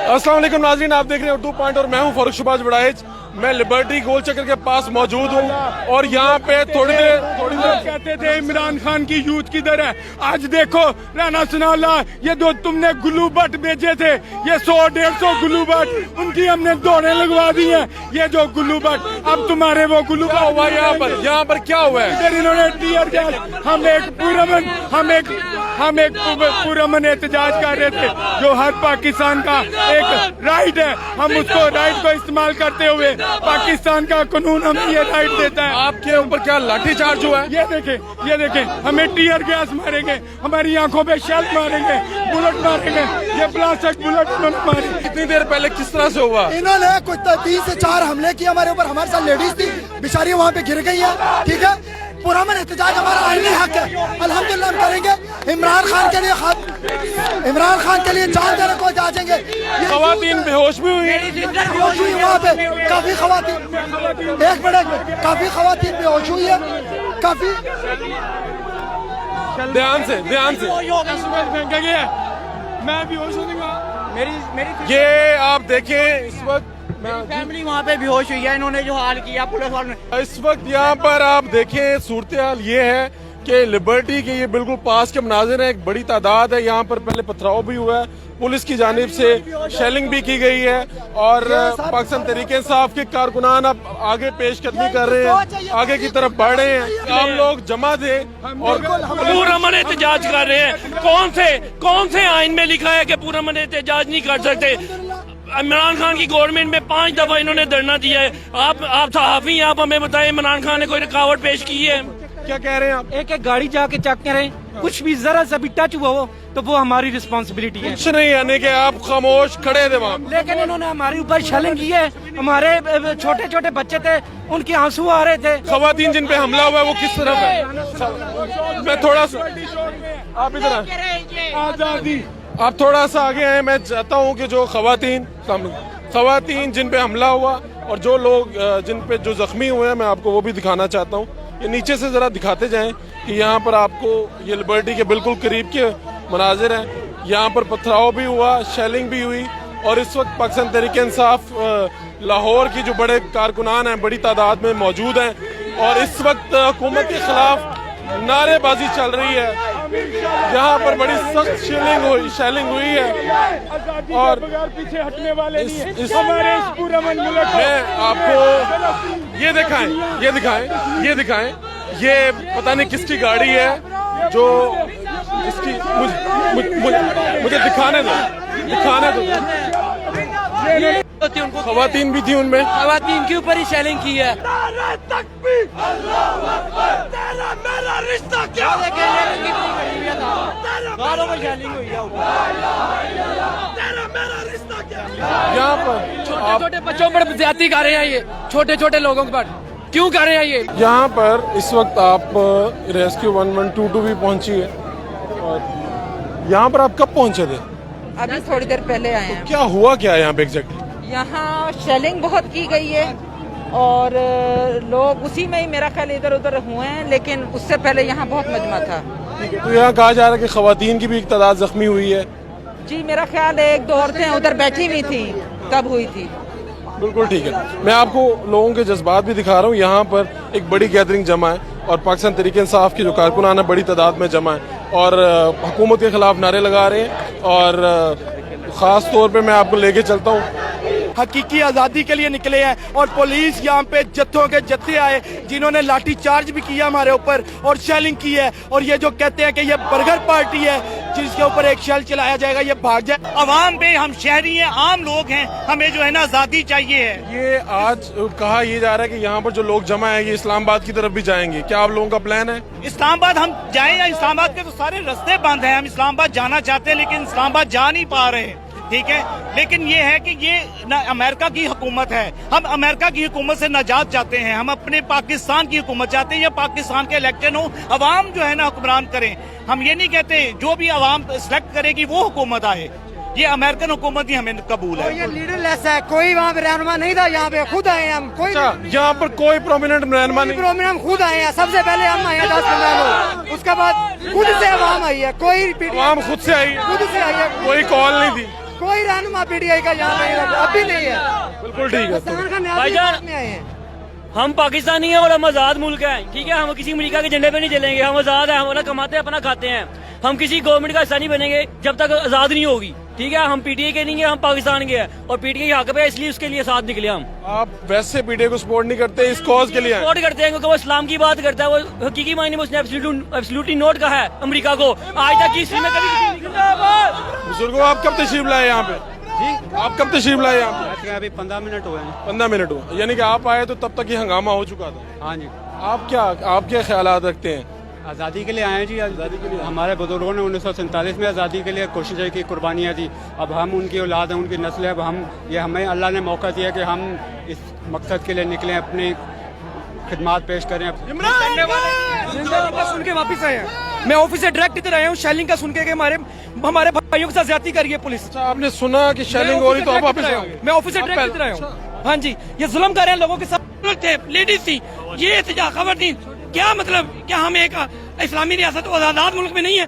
अस्सलाम वालेकुम नाज़रीन, आप देख रहे हैं उर्दू पॉइंट और मैं हूं फारूक शहबाज बड़ाइच। मैं लिबर्टी गोल चक्कर के पास मौजूद हूं और यहाँ पे थोड़ी देर कहते थे इमरान खान की यूथ किधर है। आज देखो राना सनाउल्लाह, ये दो तुमने गुल्लू भट्ट भेजे थे, ये 100-150 गुल्लू भट्ट, उनकी हमने दौड़े लगवा दी हैं। ये जो गुल्लू भट्ट, अब तुम्हारे वो गुल्लू क्या हुआ यहाँ पर क्या हुआ है? इधर इन्होंने टीयर गैस, हम एक पुरअमन एहतजाज कर रहे थे, जो हर पाकिस्तान का एक राइट है। हम उसको राइट को इस्तेमाल करते हुए पाकिस्तान का कानून हमें ये राइट देता है। आपके ऊपर क्या लाठीचार्ज हुआ है? ये देखें, हमें टीयर गैस मारेंगे, हमारी आंखों पे शेल मारेंगे, बुलेट मारेंगे, ये प्लास्टिक बुलेट मारेंगे। कितनी देर पहले किस तरह से हुआ? इन्होंने कुछ 3 से 4 हमले किए हमारे ऊपर। हमारे साथ लेडीज थी, बेचारी वहाँ पे गिर गई है। ठीक है, पुरअमन एहतजाज हमारा आईनी हक है, अल्हम्दुलिल्लाह हम करेंगे। इमरान खान के लिए जान देने को जाएंगे। खवातीन बेहोश भी हुई, बेहोश हुई वहाँ पे काफी खवातीन, एक मिनट, काफी खवातीन बेहोश हुई है, काफी। ध्यान से मैं भी होश होऊंगा। ये आप देखें, इस वक्त फैमिली वहाँ पे बेहोश हुई है। इन्होंने जो हाल किया पुलिस वालों ने, इस वक्त यहाँ पर आप देखें, सूरत हाल ये है कि लिबर्टी के ये बिल्कुल पास के मनाजिर है। एक बड़ी तादाद है, यहाँ पर पहले पथराव भी हुआ है, पुलिस की जानिब से शेलिंग भी की गई है और पाकिस्तान तहरीक इंसाफ के कारकुनान अब आगे पेशकदमी कर रहे हैं, आगे की तरफ बढ़ रहे हैं। आम लोग जमा थे और पुरअमन एहतजाज कर रहे हैं। कौन से आइन में लिखा है कि पुरअमन एहतजाज नहीं कर सकते? इमरान खान की गवर्नमेंट में 5 दफा इन्होंने धरना दिया है। आप सहाफी हैं, आप हमें बताएं इमरान खान ने कोई रुकावट पेश की है? क्या कह रहे हैं आप? एक गाड़ी जाके चेक करें, कुछ भी जरा सा भी टच हुआ हो तो वो हमारी रिस्पांसिबिलिटी है। कुछ नहीं, यानी कि आप खामोश खड़े थे वहाँ। लेकिन इन्होंने हमारे ऊपर शेलिंग की है। हमारे छोटे छोटे बच्चे थे, उनके आंसू आ रहे थे। खवातीन जिन पे हमला हुआ है वो किस तरफ है? मैं थोड़ा सा, आप इधर आजादी, आप थोड़ा सा आगे हैं। मैं चाहता हूँ कि जो खवातीन जिन पे हमला हुआ और जो लोग जिन पे जो जख्मी हुए हैं, मैं आपको वो भी दिखाना चाहता हूँ। ये नीचे से जरा दिखाते जाएं कि यहाँ पर आपको ये लिबर्टी के बिल्कुल करीब के मनाजिर हैं। यहाँ पर पथराव भी हुआ, शेलिंग भी हुई और इस वक्त पाकिस्तान तहरीक इंसाफ लाहौर की जो बड़े कारकुनान हैं बड़ी तादाद में मौजूद हैं और इस वक्त हुकूमत के खिलाफ नारेबाजी चल रही है। यहाँ पर बड़ी सख्त शेलिंग हुई है और पीछे हटने वाले नहीं हमारे इस पुरअमन मुल्क में आपको ये दिखाएं, ये पता नहीं किसकी गाड़ी है जो इसकी मुझे दिखाने दो। खवातीन भी थी, उनमें खवातीन के ऊपर ही शेलिंग की है। यहाँ पर छोटे बच्चों पर ज्यादती कर रहे हैं, ये छोटे छोटे लोगों पर क्यों कर रहे हैं ये? यहाँ पर इस वक्त आप रेस्क्यू 1122 भी पहुंची है और यहाँ पर आप कब पहुंचे थे? अभी थोड़ी देर पहले आए हैं। क्या हुआ क्या यहाँ पे एग्जैक्टली? यहाँ शेलिंग बहुत की गई है और लोग उसी में ही मेरा ख्याल इधर उधर हुए हैं, लेकिन उससे पहले यहाँ बहुत मजमा था। तो यहाँ कहा जा रहा है कि खवातीन की भी एक तादाद जख्मी हुई है। जी, मेरा ख्याल है 1-2 औरतें उधर बैठी हुई थी, तब हुई थी। बिल्कुल ठीक है, मैं आपको लोगों के जज्बात भी दिखा रहा हूँ। यहाँ पर एक बड़ी गैदरिंग जमा है और पाकिस्तान तहरीक इंसाफ के जो कारकुनान है बड़ी तादाद में जमा है और हुकूमत के खिलाफ नारे लगा रहे हैं और ख़ास तौर पे मैं आपको लेके चलता हूँ। हकीकी आज़ादी के लिए निकले हैं और पुलिस यहाँ पे जत्थों के जत्थे आए जिन्होंने लाठी चार्ज भी किया हमारे ऊपर और शेलिंग की है। और ये जो कहते हैं कि ये बर्गर पार्टी है जिसके ऊपर एक शेल चलाया जाएगा, ये भाग जाए। अवाम पे हम शहरी हैं, आम लोग हैं, हमें जो है ना आज़ादी चाहिए है। ये आज कहा यह जा रहा है कि यहाँ पर जो लोग जमा है ये इस्लामाबाद की तरफ भी जाएंगे। क्या आप लोगों का प्लान है? इस्लामाबाद हम जाएं या इस्लामाबाद के तो सारे रास्ते बंद हैं। हम इस्लामाबाद जाना चाहते हैं लेकिन इस्लामाबाद जा नहीं पा रहे हैं। ठीक है, लेकिन ये है कि ये ना अमेरिका की हुकूमत है, हम अमेरिका की हुकूमत से नजात चाहते हैं। हम अपने पाकिस्तान की हुकूमत चाहते हैं या पाकिस्तान के इलेक्शन हो, अवाम जो है ना हुक्मरान करें। हम ये नहीं कहते जो भी अवाम सेलेक्ट करेगी वो हुकूमत आए। ये अमेरिकन हुकूमत ही हमें कबूल है। ये लीडरलेस है, कोई वहाँ पे रहनुमा नहीं था, यहाँ पे खुद आए हम। कोई यहाँ पर कोई प्रोमिनेंट रहनुमा नहीं, हम खुद आए हैं। सबसे पहले हम आए हैं 10-15 लोग, उसके बाद खुद से आवाम आई है। कोई आवाम खुद से आई है, खुद से आई है, कोई कॉल नहीं थी। कोई रहनुमा पीटीआई का यहाँ नहीं है, अभी नहीं है। बिल्कुल ठीक है। भाईजान में आए हैं। हम पाकिस्तानी हैं और हम आजाद मुल्क हैं, ठीक है। हम किसी अमेरिका के झंडे पे नहीं चलेंगे, हम आजाद हैं, हम अपना कमाते हैं, अपना खाते हैं। हम किसी गवर्नमेंट का हिस्सा नहीं बनेंगे जब तक आजाद नहीं होगी, ठीक है। हम पीटीआई के नहीं है, हम पाकिस्तान के हैं और पीटीआई हक पे है, इसलिए उसके लिए साथ निकले हम। आप वैसे पीटीआई को सपोर्ट नहीं करते, इस कॉज के लिए आए? सपोर्ट करते हैं क्योंकि वो इस्लाम की बात करता है, वो हकीकी मायने में उसने एब्सोल्युटली नोट कहा है अमेरिका को, आज तक की हिस्ट्री में कभी। बुजुर्गो, आप कब तशरीफ लाए यहाँ पे? जी, आप कब तशरीफ लाए यहाँ पे? अभी 15 मिनट हुए हैं। 15 मिनट हुआ, यानी कि आप आए तो तब तक ये हंगामा हो चुका था। हाँ जी। आप क्या ख्यालात रखते हैं? आज़ादी के लिए आए हैं जी, आज़ादी के लिए। हमारे बुजुर्गों ने 1947 में आज़ादी के लिए कोशिशें की, कुर्बानियाँ दी। अब हम उनकी औलाद हैं, उनकी नस्ल है। अब हमें अल्लाह ने मौका दिया कि हम इस मकसद के लिए निकलें, अपनी खिदमात पेश करें। सुन के वापिस आए हैं। मैं ऑफिस से डायरेक्ट इधर आया हूँ शेलिंग का सुन के हमारे भाइयों के साथ ज्यादती करी है पुलिस। अच्छा, आपने सुना कि शेलिंग हो रही तो आप वापस आए? मैं ऑफिस से डायरेक्ट इधर आया हूँ। हाँ जी, ये जुल्म कर रहे हैं लोगों के साथ। थे लेडीज थी, ये खबर थी। क्या मतलब क्या हम एक इस्लामी रियासत और आजाद मुल्क में नहीं है?